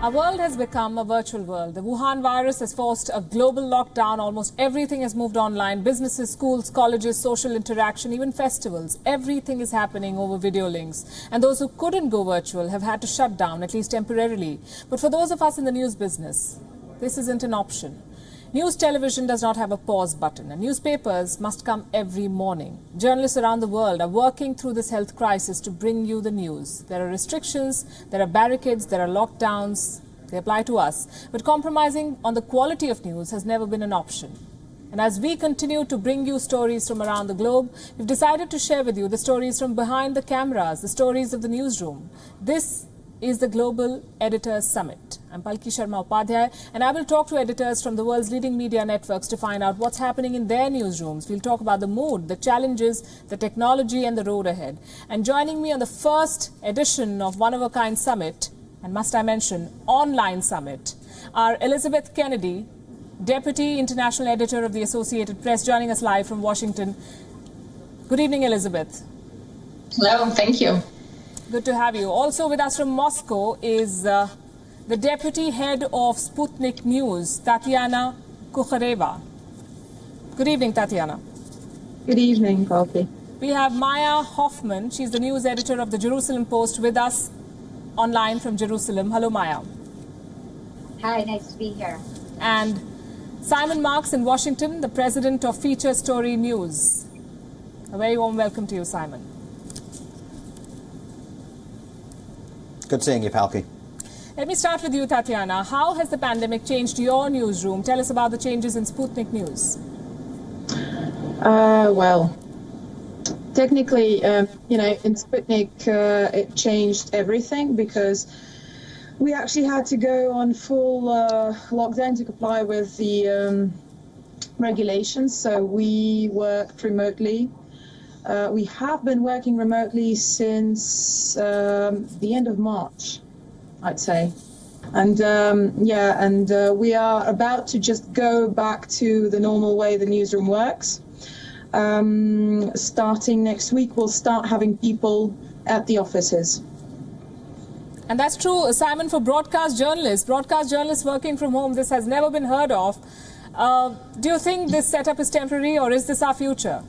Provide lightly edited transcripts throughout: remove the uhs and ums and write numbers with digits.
Our world has become a virtual world. The Wuhan virus has forced a global lockdown. Almost everything has moved online. Businesses, schools, colleges, social interaction, even festivals. Everything is happening over video links. And those who couldn't go virtual have had to shut down, at least temporarily. But for those of us in the news business, this isn't an option. News television does not have a pause button, and newspapers must come every morning. Journalists around the world are working through this health crisis to bring you the news. There are restrictions, there are barricades, there are lockdowns. They apply to us. But compromising on the quality of news has never been an option. And as we continue to bring you stories from around the globe, we've decided to share with you the stories from behind the cameras, the stories of the newsroom. This is the Global Editors Summit. I'm Palki Sharma Upadhyay, and I will talk to editors from the world's leading media networks to find out what's happening in their newsrooms. We'll talk about the mood, the challenges, the technology and the road ahead. And joining me on the first edition of one-of-a-kind summit, and must I mention, online summit, are Elizabeth Kennedy, Deputy International Editor of the Associated Press, joining us live from Washington. Good evening, Elizabeth. Hello, thank you. Good to have you. Also with us from Moscow is the Deputy Head of Sputnik News, Tatiana Kukhareva. Good evening, Tatiana. Good evening, Palki. We have Jaffe-Hoffman. She's the news editor of the Jerusalem Post with us online from Jerusalem. Hello, Maya. Hi, nice to be here. And Simon Marks in Washington, the president of Feature Story News. A very warm welcome to you, Simon. Good seeing you, Palki. Let me start with you, Tatiana. How has the pandemic changed your newsroom? Tell us about the changes in Sputnik News. Well, technically, in Sputnik, it changed everything because we actually had to go on full lockdown to comply with the regulations. So we worked remotely. We have been working remotely since the end of March, I'd say. And we are about to just go back to the normal way the newsroom works. Starting next week, we'll start having people at the offices. And that's true, Simon, for broadcast journalists working from home. This has never been heard of. Do you think this setup is temporary, or is this our future?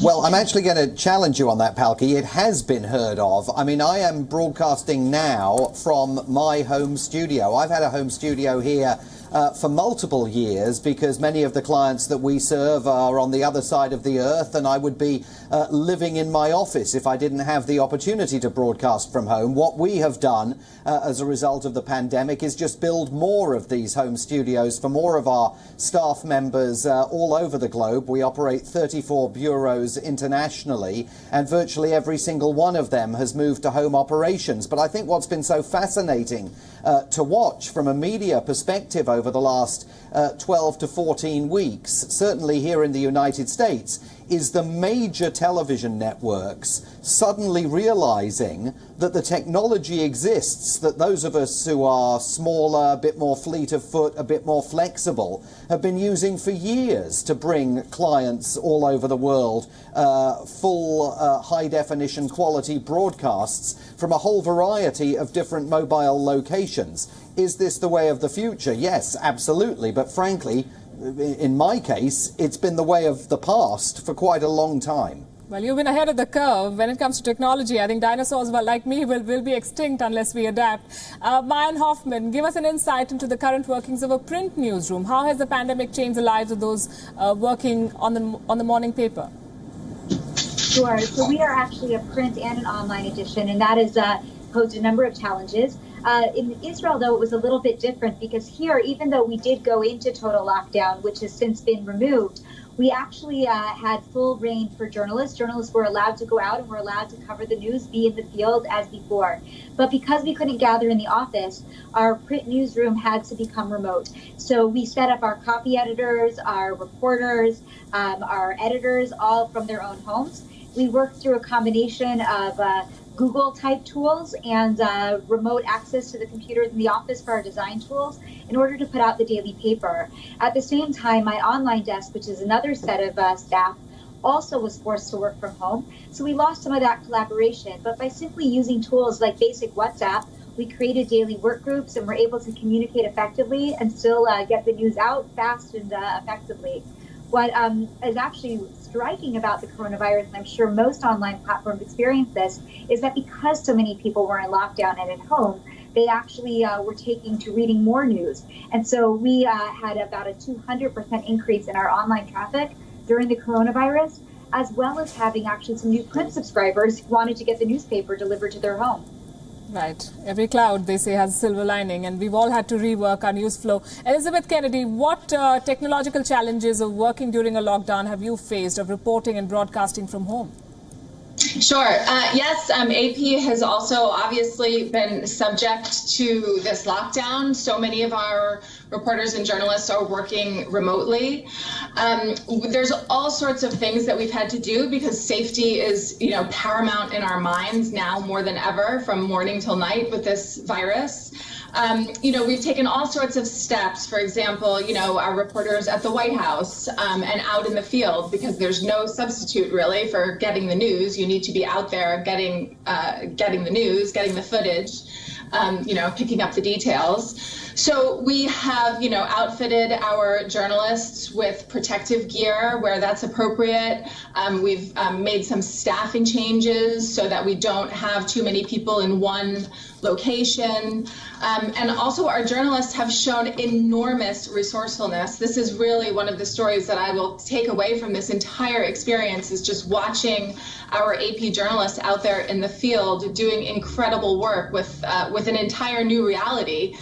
Well, I'm actually going to challenge you on that, Palki. It has been heard of. I mean, I am broadcasting now from my home studio. I've had a home studio here for multiple years because many of the clients that we serve are on the other side of the earth, and I would be living in my office if I didn't have the opportunity to broadcast from home. What we have done as a result of the pandemic is just build more of these home studios for more of our staff members all over the globe. We operate 34 bureaus internationally, and virtually every single one of them has moved to home operations. But I think what's been so fascinating to watch from a media perspective over the last 12 to 14 weeks, certainly here in the United States, is the major television networks suddenly realizing that the technology exists that those of us who are smaller, a bit more fleet of foot, a bit more flexible, have been using for years to bring clients all over the world full high-definition quality broadcasts from a whole variety of different mobile locations. Is this the way of the future? Yes, absolutely. But frankly, in my case, it's been the way of the past for quite a long time. Well, you've been ahead of the curve when it comes to technology. I think dinosaurs, like me, will be extinct unless we adapt. Jaffe-Hoffman, give us an insight into the current workings of a print newsroom. How has the pandemic changed the lives of those working on the morning paper? Sure. So we are actually a print and an online edition, and that has posed a number of challenges. In Israel, though, it was a little bit different because here, even though we did go into total lockdown, which has since been removed, we actually had full reign for journalists. Journalists were allowed to go out and were allowed to cover the news, be in the field as before. But because we couldn't gather in the office, our print newsroom had to become remote. So we set up our copy editors, our reporters, our editors, all from their own homes. We worked through a combination of Google-type tools and remote access to the computers in the office for our design tools in order to put out the daily paper. At the same time, my online desk, which is another set of staff, also was forced to work from home. So we lost some of that collaboration. But by simply using tools like basic WhatsApp, we created daily work groups and we're able to communicate effectively and still get the news out fast and effectively. What is actually striking about the coronavirus, and I'm sure most online platforms experience this, is that because so many people were in lockdown and at home, they actually were taking to reading more news. And so we had about a 200% increase in our online traffic during the coronavirus, as well as having actually some new print subscribers who wanted to get the newspaper delivered to their home. Right. Every cloud, they say, has a silver lining, and we've all had to rework our news flow. Elizabeth Kennedy, what technological challenges of working during a lockdown have you faced of reporting and broadcasting from home? Sure. Yes, AP has also obviously been subject to this lockdown. So many of our reporters and journalists are working remotely. There's all sorts of things that we've had to do because safety is, paramount in our minds now more than ever, from morning till night with this virus. We've taken all sorts of steps. For example, our reporters at the White House and out in the field, because there's no substitute really for getting the news. You need to be out there getting the news, getting the footage, picking up the details. So we have, outfitted our journalists with protective gear where that's appropriate. We've made some staffing changes so that we don't have too many people in one location. And also our journalists have shown enormous resourcefulness. This is really one of the stories that I will take away from this entire experience, is just watching our AP journalists out there in the field doing incredible work with an entire new reality.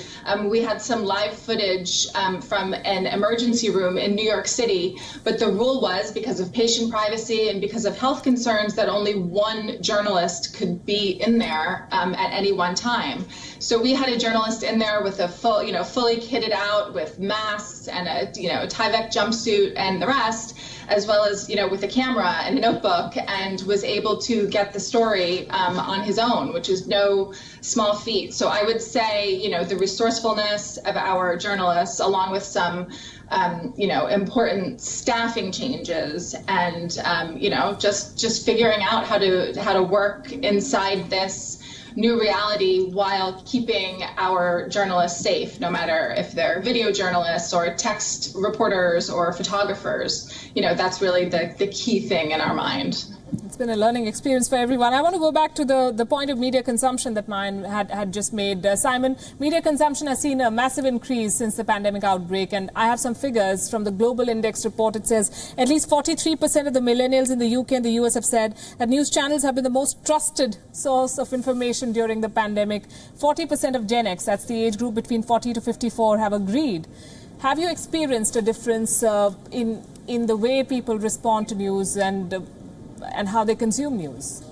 We had some live footage from an emergency room in New York City, but the rule was, because of patient privacy and because of health concerns, that only one journalist could be in there at any one time. So we had a journalist in there with a fully kitted out with masks and a Tyvek jumpsuit and the rest, as well as with a camera and a notebook, and was able to get the story on his own, which is no small feat. So I would say the resourcefulness of our journalists, along with some important staffing changes, and just figuring out how to work inside this new reality while keeping our journalists safe, no matter if they're video journalists or text reporters or photographers. That's really the key thing in our mind. It's been a learning experience for everyone. I want to go back to the point of media consumption that Mayan had just made. Simon, media consumption has seen a massive increase since the pandemic outbreak, and I have some figures from the Global Index report. It says at least 43% of the millennials in the UK and the US have said that news channels have been the most trusted source of information during the pandemic. 40% of Gen X, that's the age group between 40 to 54, have agreed. Have you experienced a difference in the way people respond to news and how they consume news?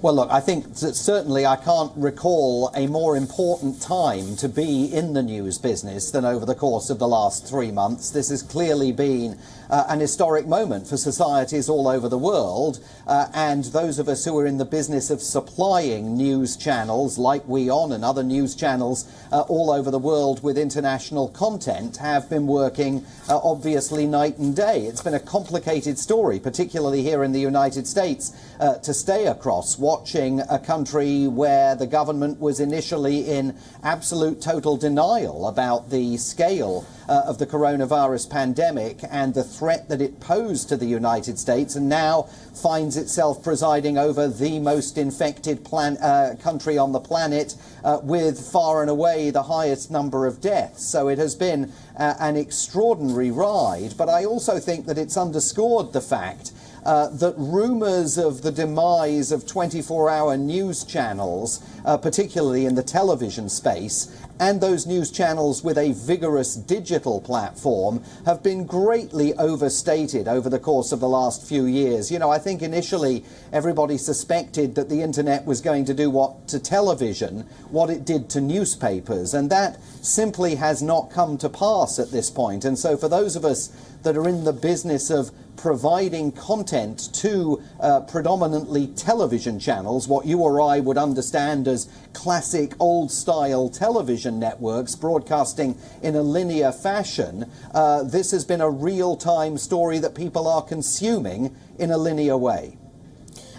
Well, look, I think that certainly I can't recall a more important time to be in the news business than over the course of the last 3 months. This has clearly been an historic moment for societies all over the world, and those of us who are in the business of supplying news channels like WION and other news channels all over the world with international content have been working obviously night and day. It's been a complicated story, particularly here in the United States, to stay across, watching a country where the government was initially in absolute total denial about the scale of the coronavirus pandemic and the threat that it posed to the United States, and now finds itself presiding over the most infected country on the planet with far and away the highest number of deaths. So it has been an extraordinary ride, but I also think that it's underscored the fact that rumours of the demise of 24-hour news channels, particularly in the television space, and those news channels with a vigorous digital platform have been greatly overstated over the course of the last few years. I think initially everybody suspected that the internet was going to do to television what it did to newspapers, and that simply has not come to pass at this point. And so for those of us that are in the business of providing content to predominantly television channels, what you or I would understand as classic old-style television television networks broadcasting in a linear fashion, this has been a real-time story that people are consuming in a linear way.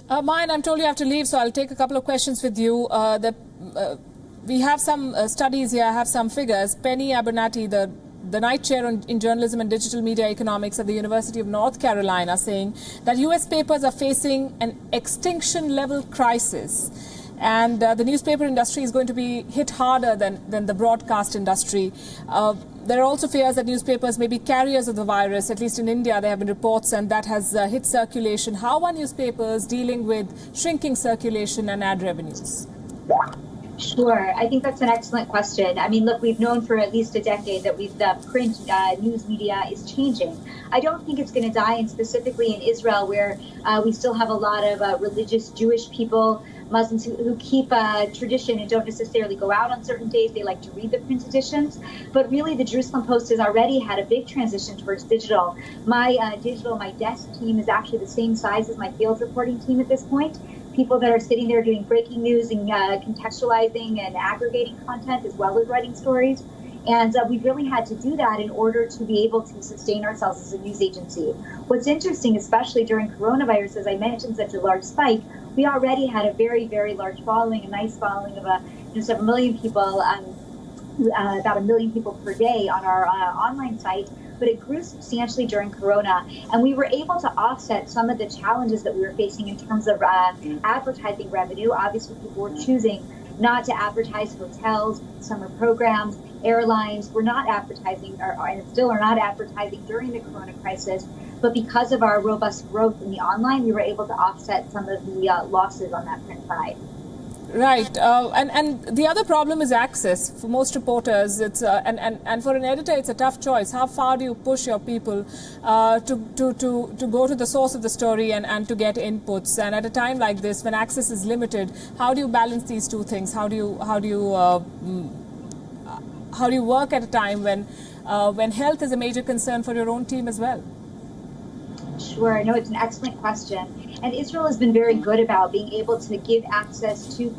Mayan, I'm told you have to leave, so I'll take a couple of questions with you. We have some studies here, I have some figures. Penny Abernathy, the Knight Chair in Journalism and Digital Media Economics at the University of North Carolina, saying that US papers are facing an extinction-level crisis. And the newspaper industry is going to be hit harder than the broadcast industry. There are also fears that newspapers may be carriers of the virus. At least in India, there have been reports, and that has hit circulation. How are newspapers dealing with shrinking circulation and ad revenues? Sure. I think that's an excellent question. I mean, look, we've known for at least a decade that the print news media is changing. I don't think it's going to die, and specifically in Israel, where we still have a lot of religious Jewish people, Muslims who keep tradition and don't necessarily go out on certain days. They like to read the print editions. But really, the Jerusalem Post has already had a big transition towards digital. My desk team is actually the same size as my field reporting team at this point. People that are sitting there doing breaking news and contextualizing and aggregating content as well as writing stories. And we've really had to do that in order to be able to sustain ourselves as a news agency. What's interesting, especially during coronavirus, as I mentioned, such a large spike, we already had a very, very large following, a nice following of several million people, about 1 million people per day on our online site. But it grew substantially during Corona, and we were able to offset some of the challenges that we were facing in terms of advertising revenue. Obviously, people were choosing not to advertise hotels, summer programs, airlines. We're not advertising, and still are not advertising during the Corona crisis. But because of our robust growth in the online, we were able to offset some of the losses on that print side. Right, and the other problem is access. For most reporters, it's and for an editor, it's a tough choice. How far do you push your people to go to the source of the story and to get inputs? And at a time like this, when access is limited, how do you balance these two things? How do you work at a time when health is a major concern for your own team as well? Sure, no, it's an excellent question. And Israel has been very good about being able to give access to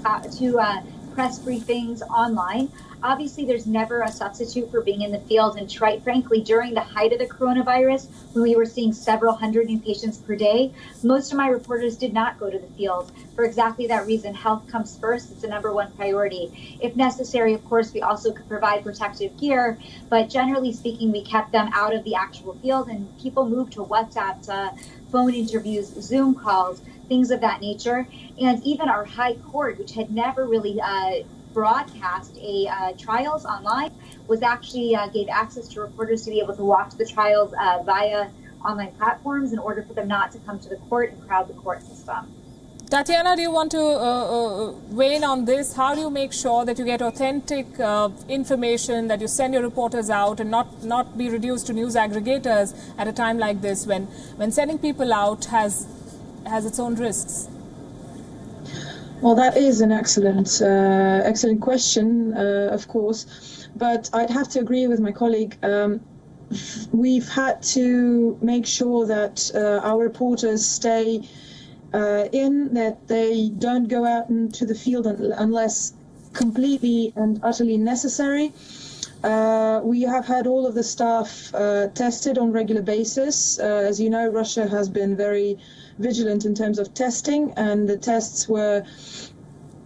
press briefings online. Obviously, there's never a substitute for being in the field. And frankly, during the height of the coronavirus, when we were seeing several hundred new patients per day, most of my reporters did not go to the field. For exactly that reason, health comes first. It's the #1 priority. If necessary, of course, we also could provide protective gear. But generally speaking, we kept them out of the actual field, and people moved to WhatsApp, to phone interviews, Zoom calls, things of that nature. And even our high court, which had never really broadcast trials online, was actually gave access to reporters to be able to watch the trials via online platforms in order for them not to come to the court and crowd the court system. Tatiana, do you want to weigh in on this? How do you make sure that you get authentic information, that you send your reporters out and not be reduced to news aggregators at a time like this, when sending people out has its own risks? Well, that is an excellent question, of course. But I'd have to agree with my colleague. We've had to make sure that our reporters stay that they don't go out into the field unless completely and utterly necessary. We have had all of the staff tested on a regular basis. As you know, Russia has been very vigilant in terms of testing, and the tests were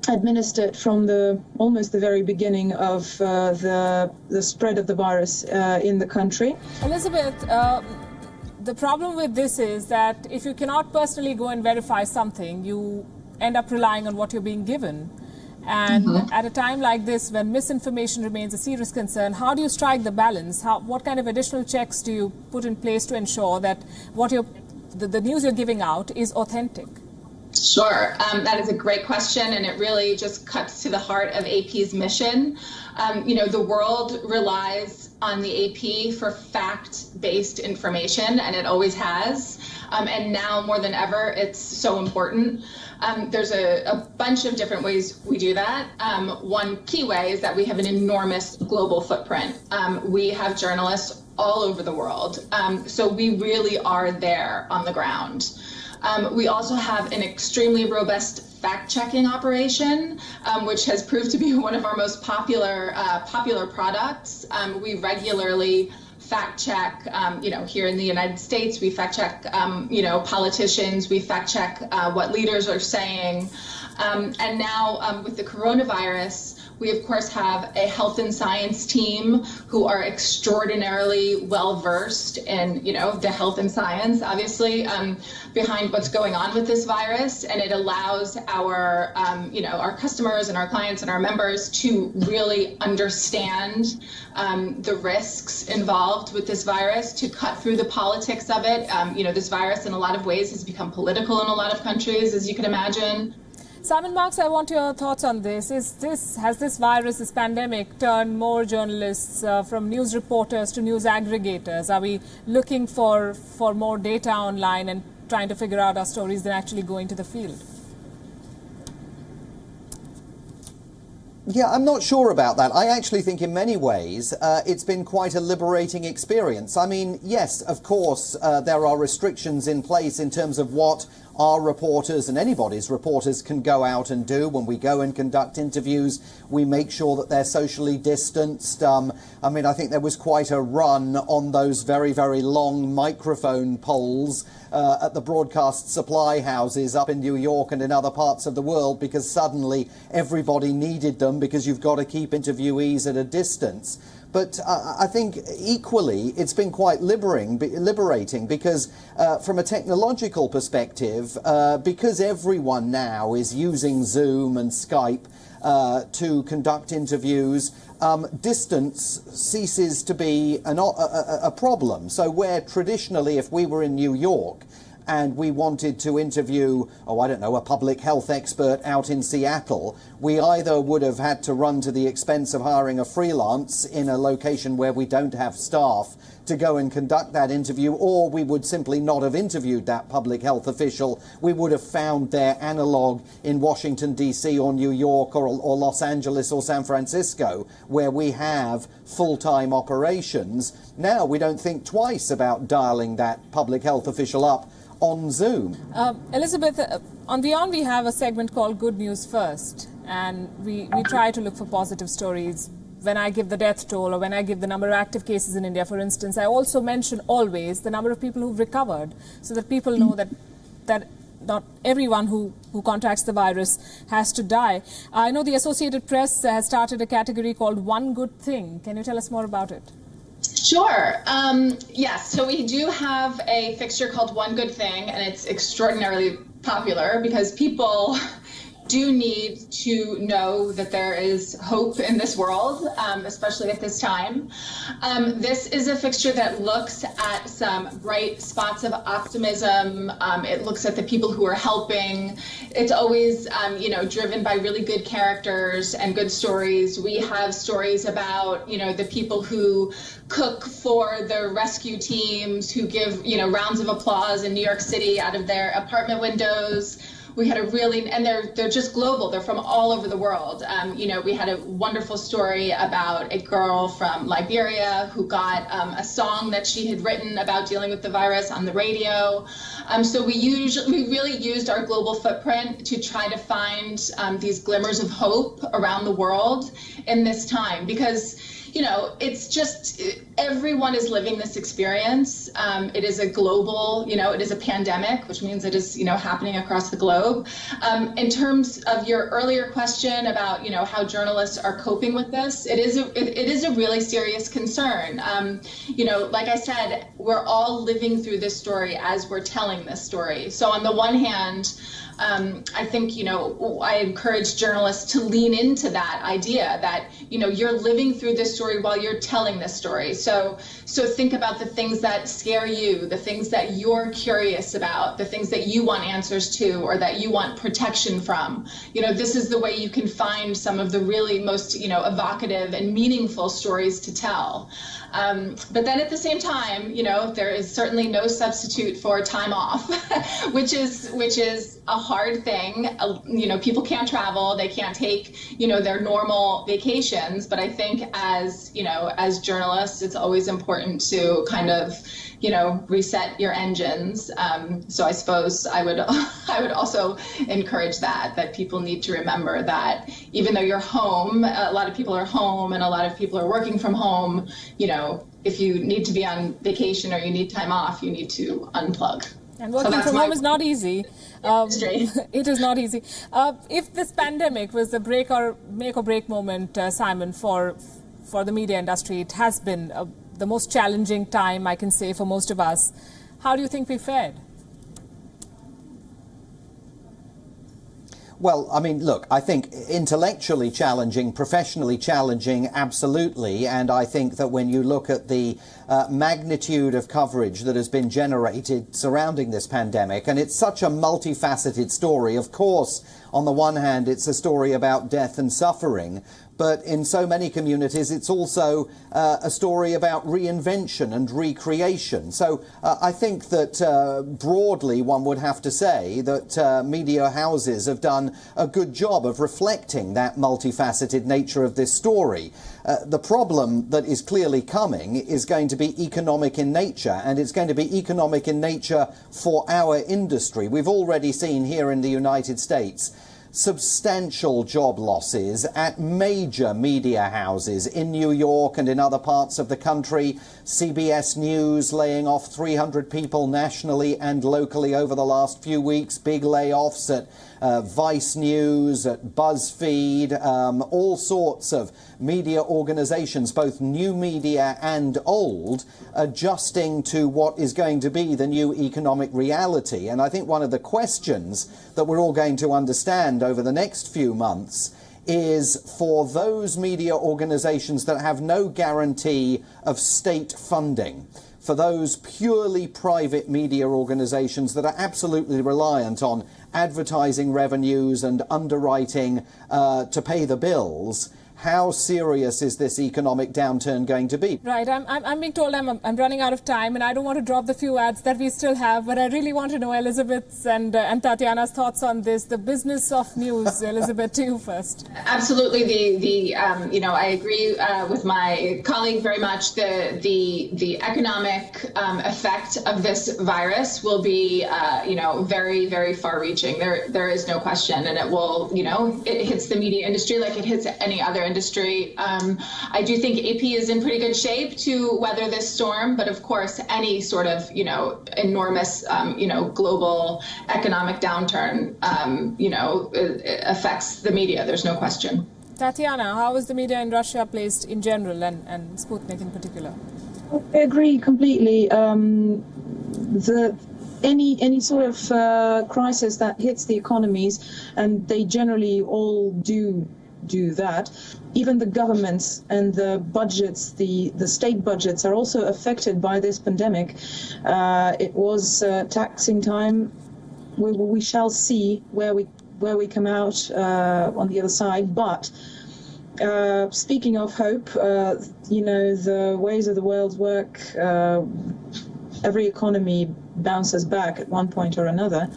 administered from almost the very beginning of the spread of the virus in the country. Elizabeth, the problem with this is that if you cannot personally go and verify something, you end up relying on what you're being given. And at a time like this, when misinformation remains a serious concern, how do you strike the balance? What kind of additional checks do you put in place to ensure that the news you're giving out is authentic? Sure. That is a great question, and it really just cuts to the heart of AP's mission. The world relies on the AP for fact-based information, and it always has. And now more than ever, it's so important. There's a bunch of different ways we do that. One key way is that we have an enormous global footprint. We have journalists all over the world. So we really are there on the ground. We also have an extremely robust fact-checking operation, which has proved to be one of our most popular products. We regularly fact-check, here in the United States, we fact-check, politicians, we fact-check what leaders are saying. And now with the coronavirus, we, of course, have a health and science team who are extraordinarily well-versed in, the health and science, obviously, behind what's going on with this virus. And it allows our, our customers and our clients and our members to really understand the risks involved with this virus, to cut through the politics of it. This virus, in a lot of ways, has become political in a lot of countries, as you can imagine. Simon Marks, I want your thoughts on this. Has this virus, this pandemic, turned more journalists from news reporters to news aggregators? Are we looking for more data online and trying to figure out our stories than actually going to the field? Yeah, I'm not sure about that. I actually think in many ways it's been quite a liberating experience. I mean, yes, of course, there are restrictions in place in terms of what our reporters and anybody's reporters can go out and do. When we go and conduct interviews, we make sure that they're socially distanced. I think there was quite a run on those very, very long microphone poles at the broadcast supply houses up in New York and in other parts of the world, because suddenly everybody needed them because you've got to keep interviewees at a distance. But I think equally it's been quite liberating because from a technological perspective, because everyone now is using Zoom and Skype to conduct interviews, distance ceases to be a problem. So where traditionally, if we were in New York and we wanted to interview, a public health expert out in Seattle, we either would have had to run to the expense of hiring a freelance in a location where we don't have staff to go and conduct that interview, or we would simply not have interviewed that public health official. We would have found their analogue in Washington, D.C. or New York or Los Angeles or San Francisco, where we have full-time operations. Now we don't think twice about dialing that public health official up on Zoom. Elizabeth, on WION we have a segment called Good News First, and we try to look for positive stories. When I give the death toll or when I give the number of active cases in India, for instance, I also mention always the number of people who've recovered, so that people know that not everyone who contracts the virus has to die. I know the Associated Press has started a category called One Good Thing. Can you tell us more about it? Sure. Yes. So we do have a fixture called One Good Thing, and it's extraordinarily popular because people do need to know that there is hope in this world, especially at this time. This is a fixture that looks at some bright spots of optimism. It looks at the people who are helping. It's always, driven by really good characters and good stories. We have stories about, the people who cook for the rescue teams, who give, rounds of applause in New York City out of their apartment windows. We had and they're just global. They're from all over the world. We had a wonderful story about a girl from Liberia who got a song that she had written about dealing with the virus on the radio. So we really used our global footprint to try to find these glimmers of hope around the world in this time, because it's just everyone is living this experience. It is a global, it is a pandemic, which means it is, happening across the globe. In terms of your earlier question about, how journalists are coping with this, it is a really serious concern. Like I said, we're all living through this story as we're telling this story. So on the one hand, I think, I encourage journalists to lean into that idea that, you're living through this story while you're telling this story. So think about the things that scare you, the things that you're curious about, the things that you want answers to or that you want protection from. This is the way you can find some of the really most, evocative and meaningful stories to tell. But then at the same time, there is certainly no substitute for time off, which is a hard thing. People can't travel, they can't take, their normal vacations. But I think as as, as journalists, it's always important to kind of, reset your engines. So I suppose I would also encourage that people need to remember that even though you're home, a lot of people are home and a lot of people are working from home, if you need to be on vacation or you need time off, you need to unplug. And working from home is not easy. It is not easy. If this pandemic was the make or break moment, Simon, for the media industry, it has been the most challenging time, I can say, for most of us. How do you think we fared? Well, I mean, look, I think intellectually challenging, professionally challenging, absolutely. And I think that when you look at the magnitude of coverage that has been generated surrounding this pandemic, and it's such a multifaceted story, of course, on the one hand, it's a story about death and suffering, but in so many communities, it's also a story about reinvention and recreation. So I think that broadly one would have to say that media houses have done a good job of reflecting that multifaceted nature of this story. The problem that is clearly coming is going to be economic in nature, and it's going to be economic in nature for our industry. We've already seen here in the United States substantial job losses at major media houses in New York and in other parts of the country. CBS News laying off 300 people nationally and locally over the last few weeks. Big layoffs at Vice News, at BuzzFeed, all sorts of media organizations, both new media and old, adjusting to what is going to be the new economic reality. And I think one of the questions that we're all going to understand over the next few months is for those media organizations that have no guarantee of state funding, for those purely private media organizations that are absolutely reliant on advertising revenues and underwriting to pay the bills, how serious is this economic downturn going to be? Right. I'm being told I'm running out of time, and I don't want to drop the few ads that we still have, but I really want to know Elizabeth's and Tatiana's thoughts on this. The business of news. Elizabeth, to you first. Absolutely. I agree with my colleague very much. The economic effect of this virus will be, very, very far-reaching. There is no question, and it will, it hits the media industry like it hits any other industry. I do think AP is in pretty good shape to weather this storm, but of course, any sort of, enormous, global economic downturn, affects the media. There's no question. Tatiana, how is the media in Russia placed in general and Sputnik in particular? I agree completely. Any sort of crisis that hits the economies, and they generally all do that. Even the governments and the budgets, the state budgets are also affected by this pandemic. It was taxing time. We shall see where we come out on the other side. But speaking of hope, the ways of the world work. Every economy bounces back at one point or another.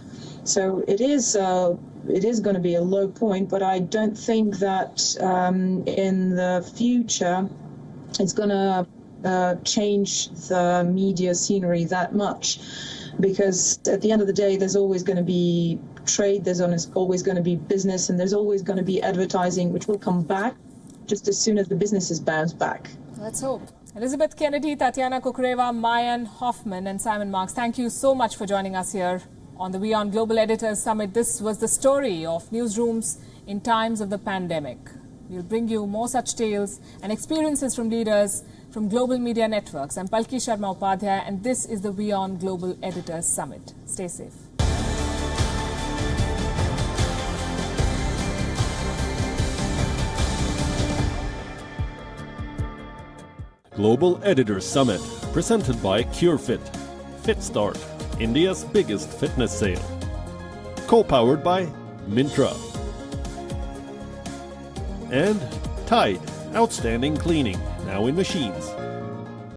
So it is going to be a low point, but I don't think that in the future it's going to change the media scenery that much, because at the end of the day, there's always going to be trade, there's always going to be business, and there's always going to be advertising, which will come back just as soon as the businesses bounce back. Let's hope. Elizabeth Kennedy, Tatiana Kukreva, Jaffe-Hoffman, and Simon Marks, thank you so much for joining us here on the WION Global Editors Summit. This was the story of newsrooms in times of the pandemic. We'll bring you more such tales and experiences from leaders from global media networks. I'm Palki Sharma Upadhyay, and this is the WION Global Editors Summit. Stay safe. Global Editors Summit, presented by CureFit, FitStart, India's biggest fitness sale. Co-powered by Myntra. And Tide, outstanding cleaning, now in machines.